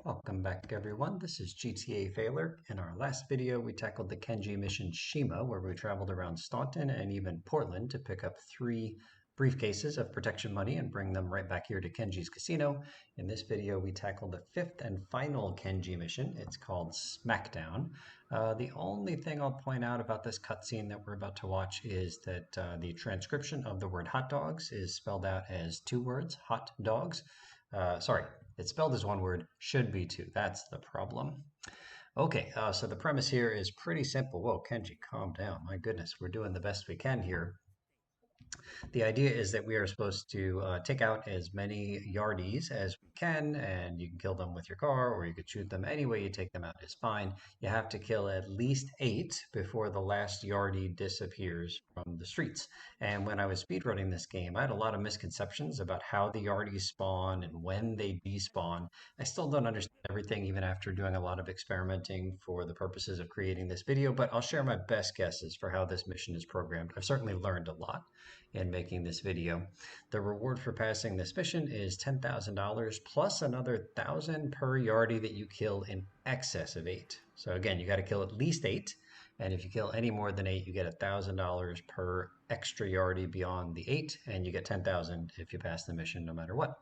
Welcome back everyone, this is GTA Failure. In our last video we tackled the Kenji mission Shima, where we traveled around Staunton and even Portland to pick up 3 briefcases of protection money and bring them right back here to Kenji's casino. In this video we tackled the 5th and final Kenji mission. It's called Smackdown. The only thing I'll point out about this cutscene that we're about to watch is that the transcription of the word hot dogs is spelled out as 2 words, hot dogs. Sorry, it's spelled as 1 word, should be 2. That's the problem. Okay, so the premise here is pretty simple. Whoa, Kenji, calm down. My goodness, we're doing the best we can here. The idea is that we are supposed to take out as many yardies as we can, and you can kill them with your car, or you could shoot them. Any way you take them out is fine. You have to kill at least 8 before the last yardie disappears from the streets. And when I was speedrunning this game, I had a lot of misconceptions about how the yardies spawn and when they despawn. I still don't understand everything, even after doing a lot of experimenting for the purposes of creating this video, but I'll share my best guesses for how this mission is programmed. I've certainly learned a lot in making this video. The reward for passing this mission is $10,000 plus another 1,000 per yardie that you kill in excess of 8. So again, you got to kill at least 8, and if you kill any more than 8, you get $1,000 per extra yardie beyond the 8, and you get 10,000 if you pass the mission no matter what.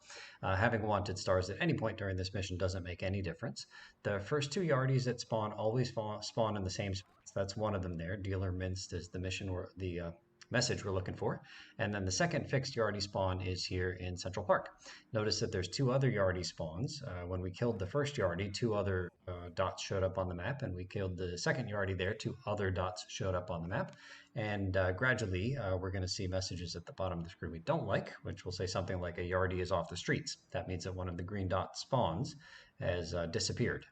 Having wanted stars at any point during this mission doesn't make any difference. The first 2 yardies that spawn always spawn in the same spots. That's one of them there. Dealer minced is the mission or the message we're looking for. And then the second fixed yardie spawn is here in Central Park. Notice that there's 2 other yardie spawns. When we killed the first yardie, 2 other dots showed up on the map, and we killed the second yardie there, 2 other dots showed up on the map. And gradually we're going to see messages at the bottom of the screen we don't like, which will say something like a yardie is off the streets. That means that one of the green dot spawns has disappeared.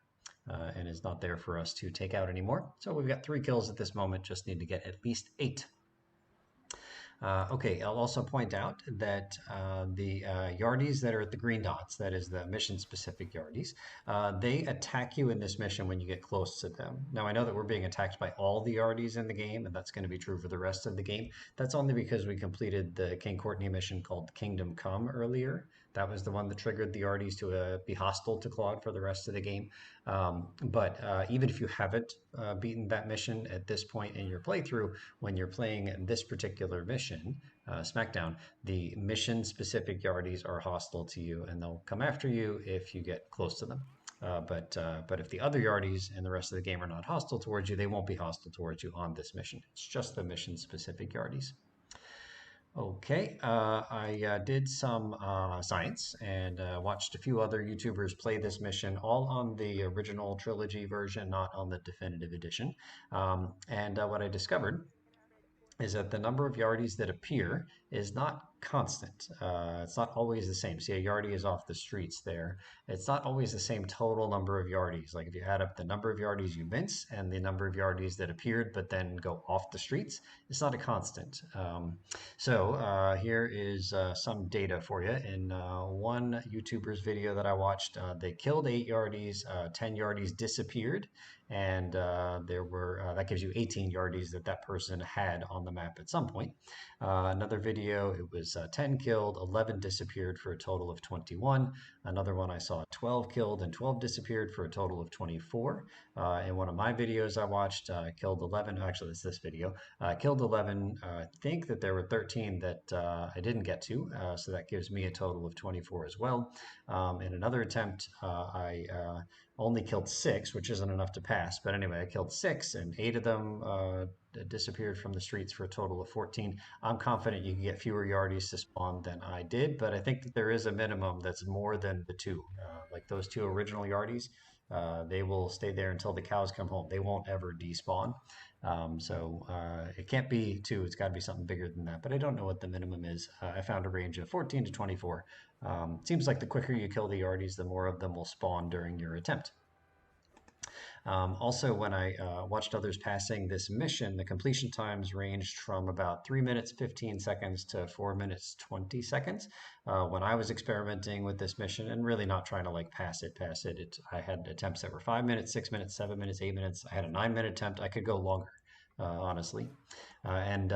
And is not there for us to take out anymore. So we've got 3 kills at this moment, just need to get at least 8. Okay, I'll also point out that the yardies that are at the green dots, that is the mission-specific yardies, they attack you in this mission when you get close to them. Now, I know that we're being attacked by all the yardies in the game, and that's going to be true for the rest of the game. That's only because we completed the King Courtney mission called Kingdom Come earlier. That was the one that triggered the yardies to be hostile to Claude for the rest of the game. But even if you haven't beaten that mission at this point in your playthrough, when you're playing this particular mission, Smackdown, the mission-specific yardies are hostile to you, and they'll come after you if you get close to them. But if the other yardies in the rest of the game are not hostile towards you, they won't be hostile towards you on this mission. It's just the mission-specific yardies. Okay, I did some science and watched a few other YouTubers play this mission, all on the original trilogy version, not on the definitive edition. And what I discovered is that the number of yardies that appear is not constant. It's not always the same. See, a yardie is off the streets there. It's not always the same total number of yardies. Like if you add up the number of yardies you mince and the number of yardies that appeared but then go off the streets, it's not a constant. So here is some data for you. In one YouTuber's video that I watched, they killed 8 yardies, 10 yardies disappeared, and there were that gives you 18 yardies that person had on the map at some point. Another video, it was 10 killed, 11 disappeared for a total of 21. Another one I saw 12 killed and 12 disappeared for a total of 24. In one of my videos I watched, killed 11, actually it's this video, killed 11, I think that there were 13 that I didn't get to, so that gives me a total of 24 as well. In another attempt, I only killed 6, which isn't enough to pass, but anyway, I killed 6 and 8 of them disappeared from the streets for a total of 14. I'm confident you can get fewer yardies to spawn than I did, but I think that there is a minimum that's more than the 2. Like those 2 original yardies, they will stay there until the cows come home. They won't ever despawn. So it can't be 2, it's got to be something bigger than that, but I don't know what the minimum is. I found a range of 14 to 24. Seems like the quicker you kill the yardies, the more of them will spawn during your attempt. Also, when I watched others passing this mission, the completion times ranged from about 3 minutes 15 seconds to 4 minutes 20 seconds. When I was experimenting with this mission and really not trying to like pass it, I had attempts that were 5 minutes, 6 minutes, 7 minutes, 8 minutes. I had a 9-minute attempt. I could go longer, honestly. And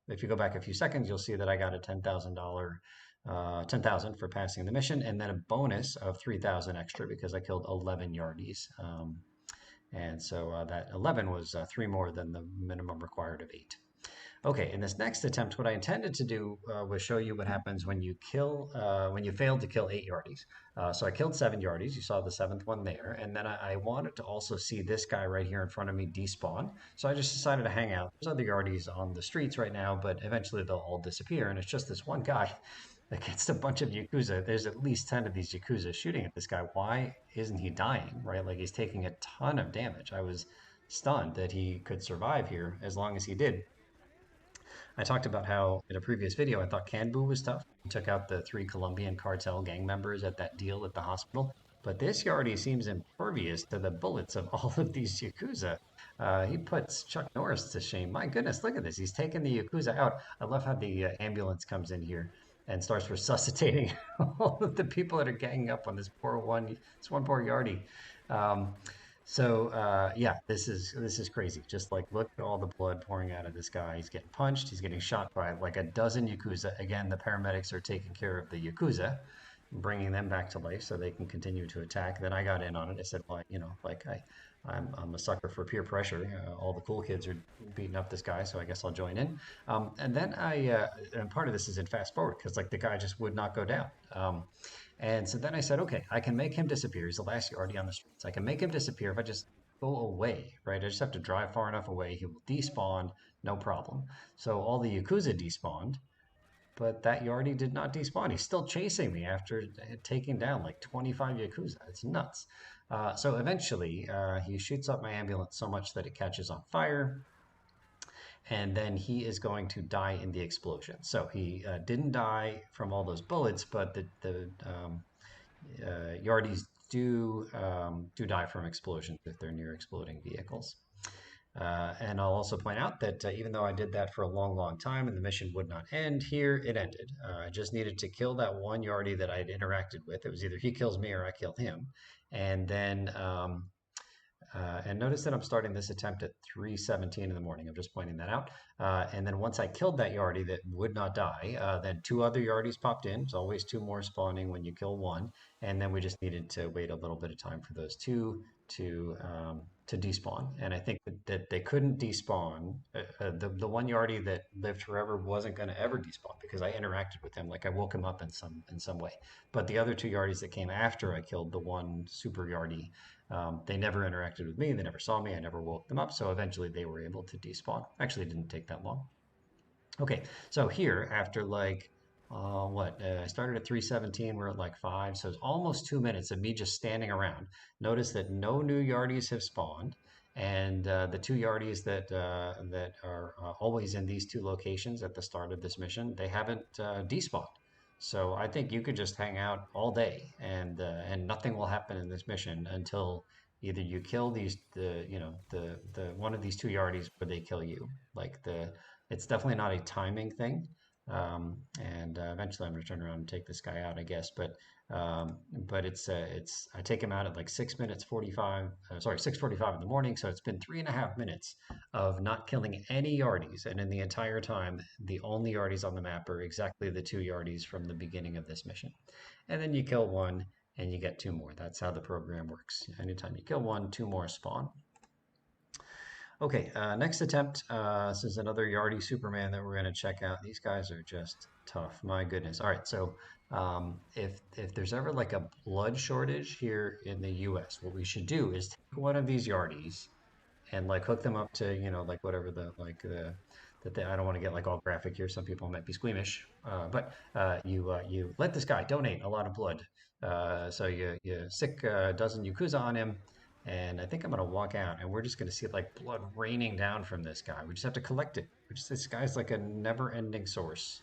if you go back a few seconds, you'll see that I got a $10,000 10,000 for passing the mission, and then a bonus of 3,000 extra because I killed 11 yardies. And so that 11 was three more than the minimum required of 8. Okay, in this next attempt, what I intended to do was show you what happens when you fail to kill 8 yardies. So I killed 7 yardies. You saw the seventh one there. And then I wanted to also see this guy right here in front of me despawn. So I just decided to hang out. There's other yardies on the streets right now, but eventually they'll all disappear. And it's just this one guy against a bunch of Yakuza. There's at least 10 of these Yakuza shooting at this guy. Why isn't he dying, right? Like he's taking a ton of damage. I was stunned that he could survive here as long as he did. I talked about how in a previous video I thought Kanbu was tough. He took out the 3 Colombian cartel gang members at that deal at the hospital. But this Yardy seems impervious to the bullets of all of these Yakuza. He puts Chuck Norris to shame. My goodness, look at this. He's taking the Yakuza out. I love how the ambulance comes in here and starts resuscitating all of the people that are ganging up on this one poor Yardy. Um, yeah, this is crazy. Just like look at all the blood pouring out of this guy. He's getting punched. He's getting shot by like a dozen Yakuza. Again, the paramedics are taking care of the Yakuza, bringing them back to life so they can continue to attack. Then I got in on it. I said, well, I'm a sucker for peer pressure. All the cool kids are beating up this guy, so I guess I'll join in. And then and part of this is in fast forward because like the guy just would not go down. And so then I said, okay, I can make him disappear. He's the last Yardy on the streets. I can make him disappear if I just go away, right? I just have to drive far enough away. He will despawn, no problem. So all the Yakuza despawned, but that Yardy did not despawn. He's still chasing me after taking down like 25 Yakuza. It's nuts. So eventually, he shoots up my ambulance so much that it catches on fire and then he is going to die in the explosion. So he didn't die from all those bullets, but the Yardies do die from explosions if they're near exploding vehicles. And I'll also point out that even though I did that for a long, long time and the mission would not end, here it ended. I just needed to kill that one Yardy that I had interacted with. It was either he kills me or I kill him. And then and notice that I'm starting this attempt at 3:17 in the morning. I'm just pointing that out. And then once I killed that Yardy that would not die, then 2 other Yardies popped in. There's always 2 more spawning when you kill one. And then we just needed to wait a little bit of time for those 2 to despawn. And I think that they couldn't despawn. The one Yardy that lived forever wasn't going to ever despawn because I interacted with him. Like I woke him up in some way. But the other 2 Yardies that came after I killed the one super Yardy, they never interacted with me. They never saw me. I never woke them up. So eventually they were able to despawn. Actually, it didn't take that long. Okay, so here after like I started at 3:17. We're at like 5, so it's almost 2 minutes of me just standing around. Notice that no new Yardies have spawned, and the 2 Yardies that are always in these 2 locations at the start of this mission, they haven't despawned. So I think you could just hang out all day, and nothing will happen in this mission until either you kill the one of these 2 Yardies or they kill you. It's definitely not a timing thing. And eventually I'm going to turn around and take this guy out, I guess. But it's I take him out at like 6 minutes 45, sorry, 6:45 in the morning. So it's been 3.5 minutes of not killing any Yardies, and in the entire time, the only Yardies on the map are exactly the 2 Yardies from the beginning of this mission. And then you kill one, and you get 2 more. That's how the program works. Anytime you kill one, 2 more spawn. Okay, next attempt. This is another Yardy Superman that we're going to check out. These guys are just tough. My goodness. All right, so if there's ever like a blood shortage here in the U.S., what we should do is take one of these Yardies and like hook them up to like whatever I don't want to get like all graphic here. Some people might be squeamish, but you let this guy donate a lot of blood. So you sick a dozen Yakuza on him, and I think I'm gonna walk out, and we're just gonna see like blood raining down from this guy. We just have to collect it. This guy's like a never-ending source,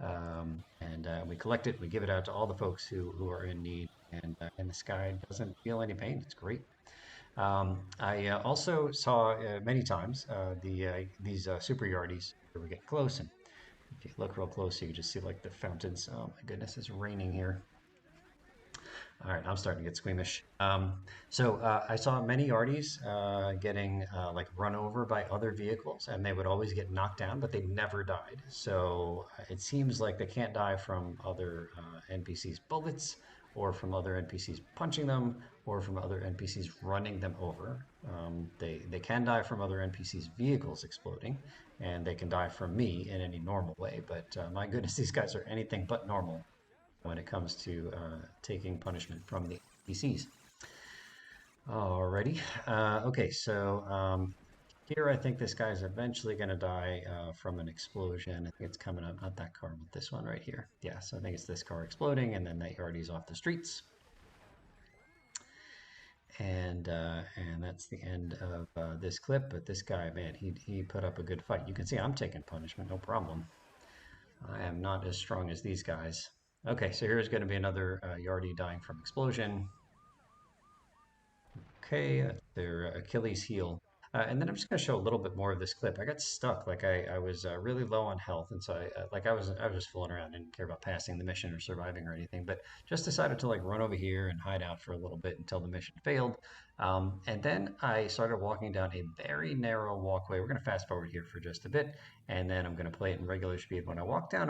and we collect it. We give it out to all the folks who are in need, and this guy doesn't feel any pain. It's great. I also saw many times these super yardies. Here we get close, and if you look real close, you can just see like the fountains. Oh my goodness, it's raining here. All right, I'm starting to get squeamish. So I saw many Yardies getting like run over by other vehicles, and they would always get knocked down, but they never died. So it seems like they can't die from other NPCs' bullets, or from other NPCs punching them, or from other NPCs running them over. They can die from other NPCs' vehicles exploding, and they can die from me in any normal way. But my goodness, these guys are anything but normal when it comes to taking punishment from the NPCs. Alrighty. Okay, so here I think this guy's eventually going to die from an explosion. I think it's coming up, not that car, but this one right here. Yeah, so I think it's this car exploding, and then that Yardy's off the streets. And that's the end of this clip. But this guy, man, he put up a good fight. You can see I'm taking punishment, no problem. I am not as strong as these guys. Okay, so here's going to be another Yardy dying from explosion. Okay, their Achilles heel. And then I'm just going to show a little bit more of this clip. I got stuck, like I was really low on health, and so I was just fooling around, didn't care about passing the mission or surviving or anything, but just decided to like run over here and hide out for a little bit until the mission failed. And then I started walking down a very narrow walkway. We're going to fast forward here for just a bit, and then I'm going to play it in regular speed. When I walked down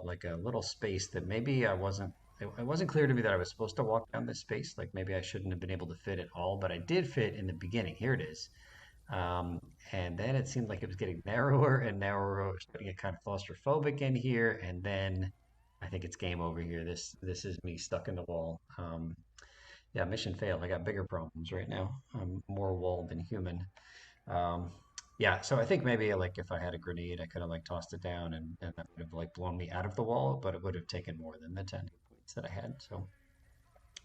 like a little space that maybe I wasn't it wasn't clear to me that I was supposed to walk down this space. Like maybe I shouldn't have been able to fit it all, but I did fit in the beginning. Here it is. Um, and then it seemed like it was getting narrower and narrower. I was starting to get kind of claustrophobic in here. And then I think it's game over here. This is me stuck in the wall. Yeah, mission failed. I got bigger problems right now. I'm more wall than human. Um, yeah, so I think maybe like if I had a grenade, I could have like tossed it down and that would have like blown me out of the wall, but it would have taken more than the 10 points that I had. So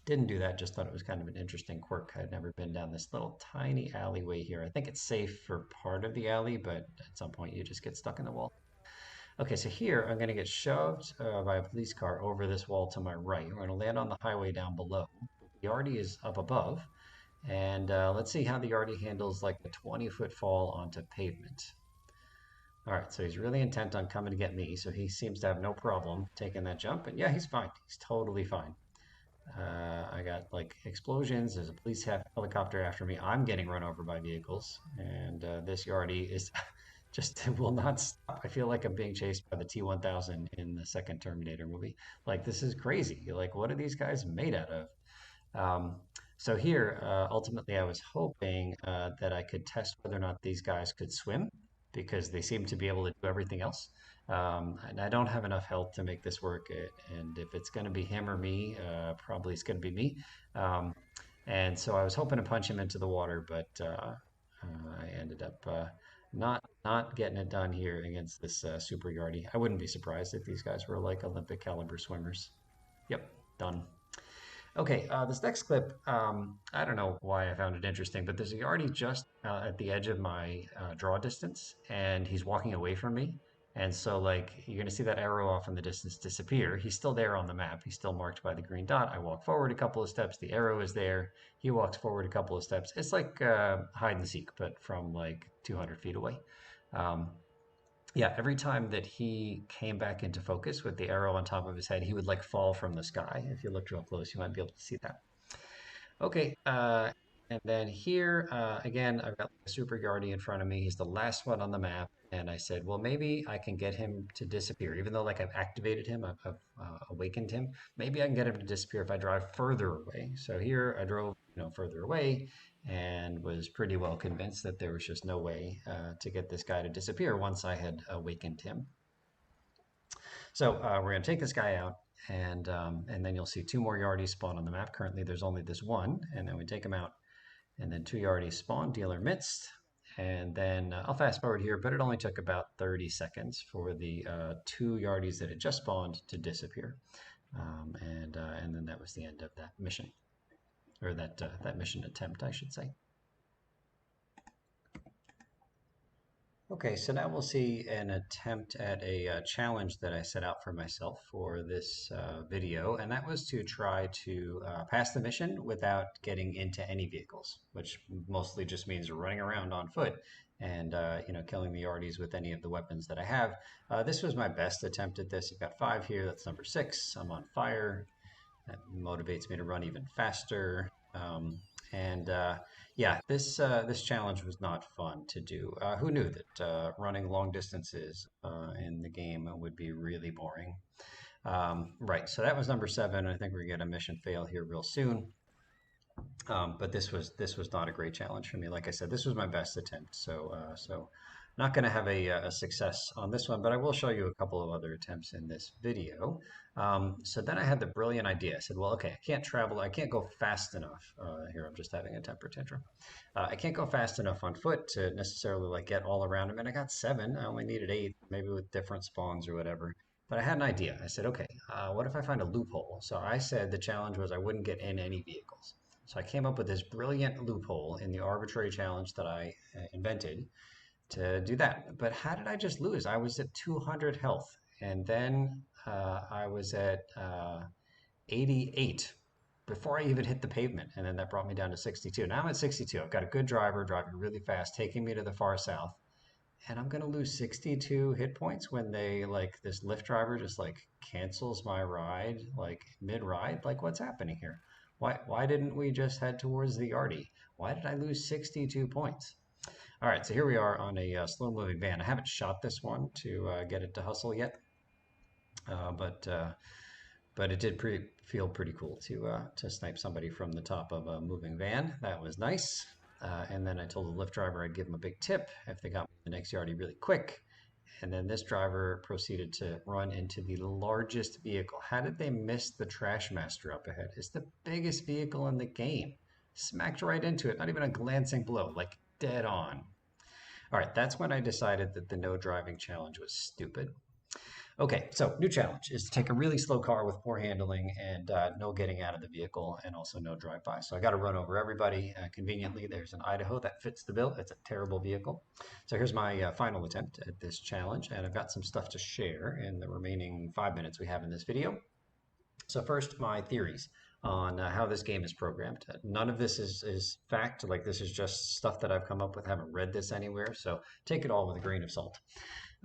didn't do that, just thought it was kind of an interesting quirk. I'd never been down this little tiny alleyway here. I think it's safe for part of the alley, but at some point you just get stuck in the wall. Okay, so here I'm going to get shoved by a police car over this wall to my right. We're going to land on the highway down below. The Yardie is up above, and let's see how the Yardie handles like a 20-foot fall onto pavement. All right, so he's really intent on coming to get me, so he seems to have no problem taking that jump. And yeah, he's fine. He's totally fine. I got like explosions. There's a police helicopter after me. I'm getting run over by vehicles, and this Yardie is just will not stop. I feel like I'm being chased by the T-1000 in the second Terminator movie. Like this is crazy. Like what are these guys made out of? Um, so here, ultimately, I was hoping that I could test whether or not these guys could swim because they seem to be able to do everything else. And I don't have enough health to make this work. And if it's going to be him or me, probably it's going to be me. Um, and so I was hoping to punch him into the water, but I ended up not getting it done here against this super yardie. I wouldn't be surprised if these guys were like Olympic caliber swimmers. Yep, done. Okay, this next clip, I don't know why I found it interesting, but there's a Yardie just at the edge of my draw distance, and he's walking away from me. And so, like, you're going to see that arrow off in the distance disappear. He's still there on the map. He's still marked by the green dot. I walk forward a couple of steps. The arrow is there. He walks forward a couple of steps. It's like hide and seek, but from like 200 feet away. Um, yeah, every time that he came back into focus with the arrow on top of his head, he would like fall from the sky. If you looked real close, you might be able to see that. Okay, and then here, again, I've got a super Yardy in front of me. He's the last one on the map. And I said, well, maybe I can get him to disappear. Even though like I've activated him, I've awakened him. Maybe I can get him to disappear if I drive further away. So here I drove, further away and was pretty well convinced that there was just no way to get this guy to disappear once I had awakened him. So we're going to take this guy out, and then you'll see two more Yardies spawn on the map. Currently, there's only this one, and then we take him out, and then two Yardies spawn, dealer midst, and then I'll fast forward here, but it only took about 30 seconds for the two Yardies that had just spawned to disappear, and then that was the end of that mission, or that mission attempt, I should say. Okay, so now we'll see an attempt at a challenge that I set out for myself for this video, and that was to try to pass the mission without getting into any vehicles, which mostly just means running around on foot and killing the Yardies with any of the weapons that I have. This was my best attempt at this. I've got 5 here. That's number 6. I'm on fire. That motivates me to run even faster. And yeah, this challenge was not fun to do. Who knew that running long distances in the game would be really boring? Right, so that was number seven. I think we're gonna get a mission fail here real soon. But this was not a great challenge for me. Like I said, this was my best attempt. So not going to have a success on this one, but I will show you a couple of other attempts in this video. So then I had the brilliant idea. I said, well, okay, I can't travel. I can't go fast enough. Here, I'm just having a temper tantrum. I can't go fast enough on foot to necessarily like get all around them. And I got seven. I only needed eight, maybe with different spawns or whatever. But I had an idea. I said, okay, what if I find a loophole? So I said the challenge was I wouldn't get in any vehicles. So I came up with this brilliant loophole in the arbitrary challenge that I invented to do that. But how did I just lose? I was at 200 health, and then I was at 88 before I even hit the pavement, and then that brought me down to 62. Now I'm at 62. I've got a good driver driving really fast, taking me to the far south, and I'm gonna lose 62 hit points when they like this Lyft driver just like cancels my ride like mid-ride. Like what's happening here? Why didn't we just head towards the Yardie? Why did I lose 62 points? All right, so here we are on a slow-moving van. I haven't shot this one to get it to hustle yet, uh, but uh, but it did feel pretty cool to snipe somebody from the top of a moving van. That was nice. And then I told the Lyft driver I'd give him a big tip if they got me the next Yardie really quick. And then this driver proceeded to run into the largest vehicle. How did they miss the Trash Master up ahead? It's the biggest vehicle in the game. Smacked right into it, not even a glancing blow, like dead on. All right, that's when I decided that the no driving challenge was stupid. Okay, so new challenge is to take a really slow car with poor handling and no getting out of the vehicle and also no drive-by. So I got to run over everybody. Conveniently, there's an Idaho that fits the bill. It's a terrible vehicle. So here's my final attempt at this challenge, and I've got some stuff to share in the remaining 5 minutes we have in this video. So first, my theories on how this game is programmed. None of this is fact. Like this is just stuff that I've come up with. I haven't read this anywhere, so take it all with a grain of salt.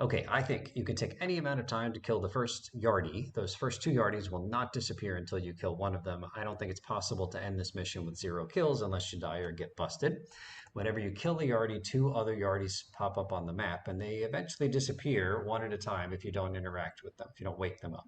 Okay, I think you can take any amount of time to kill the first Yardie. Those first two Yardies will not disappear until you kill one of them. I don't think it's possible to end this mission with 0 kills unless you die or get busted. Whenever you kill the Yardie, 2 other Yardies pop up on the map, and they eventually disappear one at a time if you don't interact with them, if you don't wake them up,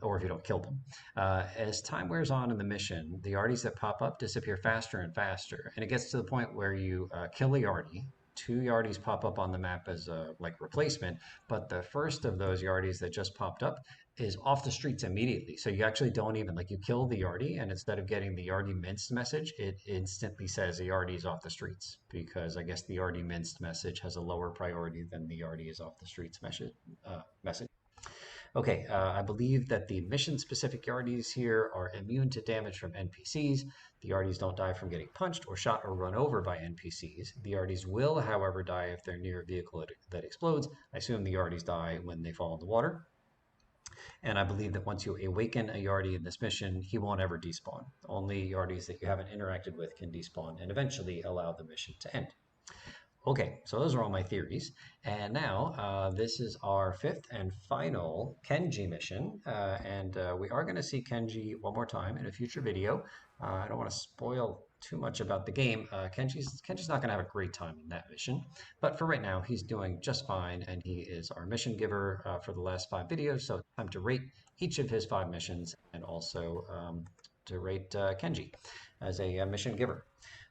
or if you don't kill them. As time wears on in the mission, the Yardies that pop up disappear faster and faster, and it gets to the point where you kill a Yardie, 2 Yardies pop up on the map as a like replacement, but the first of those Yardies that just popped up is off the streets immediately. So you actually don't even like you kill the Yardie, and instead of getting the Yardie minced message, it instantly says the Yardie is off the streets because I guess the Yardie minced message has a lower priority than the Yardie is off the streets message. Okay, I believe that the mission-specific Yardies here are immune to damage from NPCs. The Yardies don't die from getting punched or shot or run over by NPCs. The Yardies will, however, die if they're near a vehicle that explodes. I assume the Yardies die when they fall in the water. And I believe that once you awaken a Yardie in this mission, he won't ever despawn. Only Yardies that you haven't interacted with can despawn and eventually allow the mission to end. Okay, so those are all my theories. And now this is our 5th and final Kenji mission. And we are going to see Kenji one more time in a future video. I don't want to spoil too much about the game. Kenji's not going to have a great time in that mission. But for right now, he's doing just fine. And he is our mission giver for the last 5 videos. So it's time to rate each of his 5 missions and also to rate Kenji as a mission giver.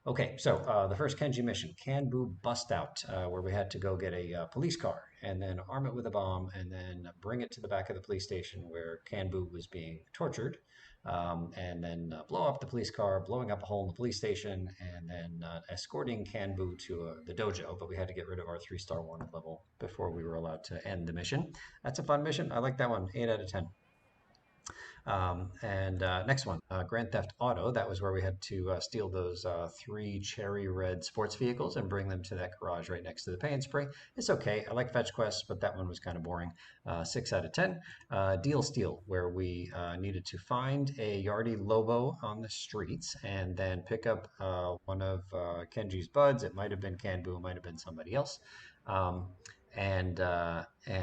Okay, so the first Kenji mission, Kanbu Bust Out, where we had to go get a police car and then arm it with a bomb and then bring it to the back of the police station where Kanbu was being tortured, and then blow up the police car, blowing up a hole in the police station, and then escorting Kanbu to the dojo. But we had to get rid of our 3-star wanted level before we were allowed to end the mission. That's a fun mission. I like that one. 8 out of 10. And next one, Grand Theft Auto. That was where we had to steal those 3 cherry red sports vehicles and bring them to that garage right next to the pay and spray. It's okay. I like fetch quests, but that one was kind of boring. 6 out of 10. Deal Steal, where we needed to find a Yardie Lobo on the streets and then pick up one of Kenji's buds. It might have been Kanbu, it might have been somebody else. Um, and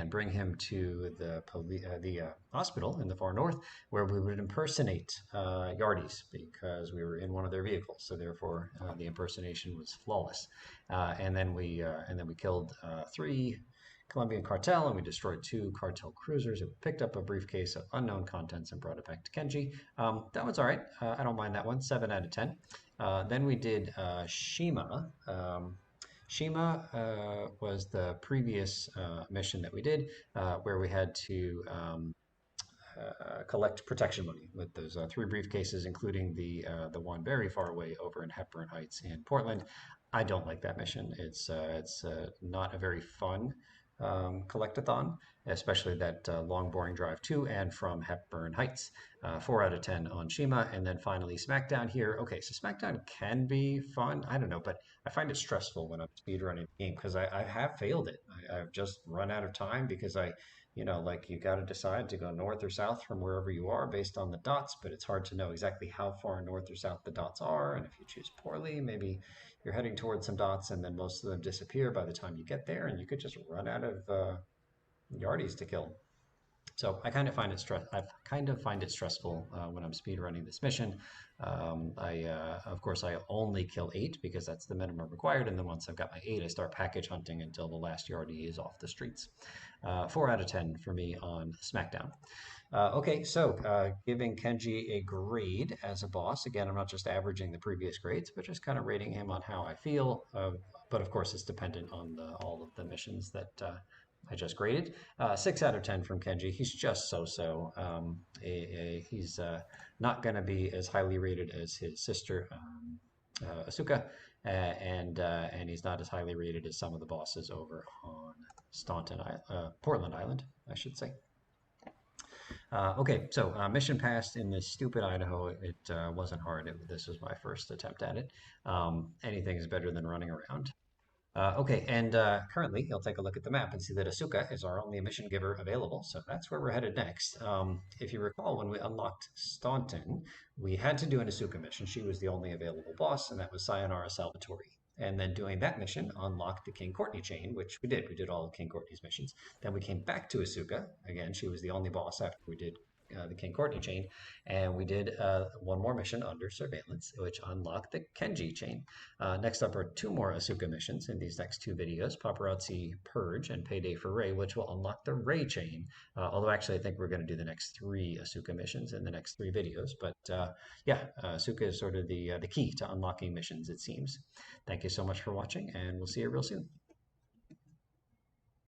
bring him to the hospital in the far north, where we would impersonate Yardies because we were in one of their vehicles. So therefore, the impersonation was flawless. And then we killed three Colombian cartel, and we destroyed two cartel cruisers. We picked up a briefcase of unknown contents and brought it back to Kenji. That one's all right. I don't mind that one. 7 out of 10. Then we did Shima. Shima was the previous mission that we did, where we had to collect protection money with those three briefcases, including the one very far away over in Hepburn Heights in Portland. I don't like that mission. It's not a very fun collectathon, especially that long, boring drive to and from Hepburn Heights. 4 out of 10 on Shima. And then finally, SmackDown here. Okay, so SmackDown can be fun. I don't know, but I find it stressful when I'm speedrunning the game because I have failed it. I've just run out of time because like you got to decide to go north or south from wherever you are based on the dots, but it's hard to know exactly how far north or south the dots are. And if you choose poorly, maybe you're heading towards some dots and then most of them disappear by the time you get there, and you could just run out of yardies to kill. So I kind of find it stressful when I'm speed running this mission. Of course, I only kill 8 because that's the minimum required, and then once I've got my 8, I start package hunting until the last yardie is off the streets. 4 out of 10 for me on SmackDown. Okay, so giving Kenji a grade as a boss. Again, I'm not just averaging the previous grades, but just kind of rating him on how I feel. But of course, it's dependent on all of the missions that I just graded. 6 out of 10 from Kenji. He's just so-so. He's not going to be as highly rated as his sister, Asuka, and he's not as highly rated as some of the bosses over on Portland Island, I should say. Okay, so mission passed in this stupid Idaho. It wasn't hard. This was my first attempt at it. Anything is better than running around. Okay, and currently, you'll take a look at the map and see that Asuka is our only mission giver available, so that's where we're headed next. If you recall, when we unlocked Staunton, we had to do an Asuka mission. She was the only available boss, and that was Sayonara Salvatore. And then doing that mission unlocked the King Courtney chain, which we did. We did all of King Courtney's missions. Then we came back to Asuka. Again, she was the only boss after we did the King Courtney chain. And we did one more mission under surveillance, which unlocked the Kenji chain. Next up are 2 more Asuka missions in these next 2 videos, Paparazzi Purge and Payday for Ray, which will unlock the Ray chain. Although actually I think we're going to do the next 3 Asuka missions in the next 3 videos. But yeah, Asuka is sort of the key to unlocking missions, it seems. Thank you so much for watching, and we'll see you real soon.